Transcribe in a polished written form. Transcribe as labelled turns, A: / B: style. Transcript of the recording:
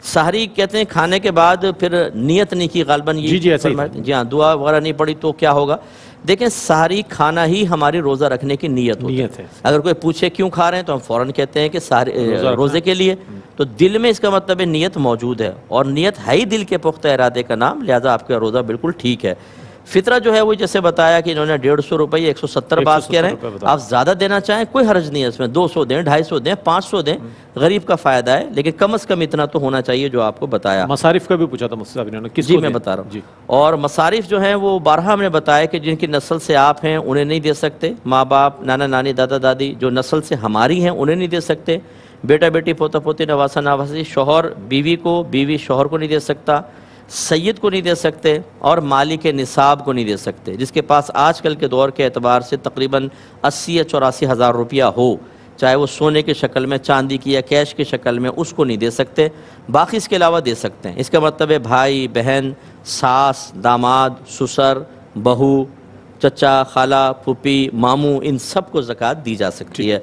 A: سحری کہتے ہیں کھانے کے بعد پھر نیت نہیں کی غالباً یہ
B: جی ایسا ہی
A: فرماتے ہیں۔ جی ہاں، دعا وغیرہ نہیں پڑی تو کیا ہوگا؟ دیکھیں سحری کھانا ہی ہماری روزہ رکھنے کی نیت ہوتی ہے۔ اگر کوئی پوچھے کیوں کھا رہے ہیں تو ہم فوراً کہتے ہیں کہ روزے کے لیے، تو دل میں اس کا مطلب ہے نیت موجود ہے، اور نیت ہے ہی دل کے پختہ ارادے کا نام، لہذا آپ کا روزہ بالکل ٹھیک ہے۔ فطرہ جو ہے وہ جیسے بتایا کہ انہوں نے 150 روپے 170 بات کہہ رہے ہیں، آپ زیادہ دینا چاہیں کوئی حرج نہیں ہے اس میں، 200 دیں، 250 دیں، 500 دیں، غریب کا فائدہ ہے، لیکن کم از کم اتنا تو ہونا چاہیے جو آپ کو بتایا۔
B: مصارف کا بھی پوچھا تھا مفتی صاحب نے، کس کو
A: جی میں بتا رہا ہوں، اور مصارف جو ہیں وہ بارہا ہم نے بتایا کہ جن کی نسل سے آپ ہیں انہیں نہیں دے سکتے، ماں باپ، نانا نانی، دادا دادی جو نسل سے ہماری ہیں انہیں نہیں دے سکتے، بیٹا بیٹی، پوتا پوتی، نواسا نواسی، شوہر بیوی کو، بیوی شوہر کو نہیں دے سکتا، سید کو نہیں دے سکتے، اور مالک نصاب کو نہیں دے سکتے، جس کے پاس آج کل کے دور کے اعتبار سے تقریباً 80 یا 84 ہزار روپیہ ہو، چاہے وہ سونے کے شکل میں، چاندی کی یا کیش کے شکل میں، اس کو نہیں دے سکتے، باقی اس کے علاوہ دے سکتے ہیں۔ اس کا مطلب ہے بھائی، بہن، ساس، داماد، سسر، بہو، چچا، خالہ، پھوپھی، ماموں، ان سب کو زکوٰۃ دی جا سکتی ہے۔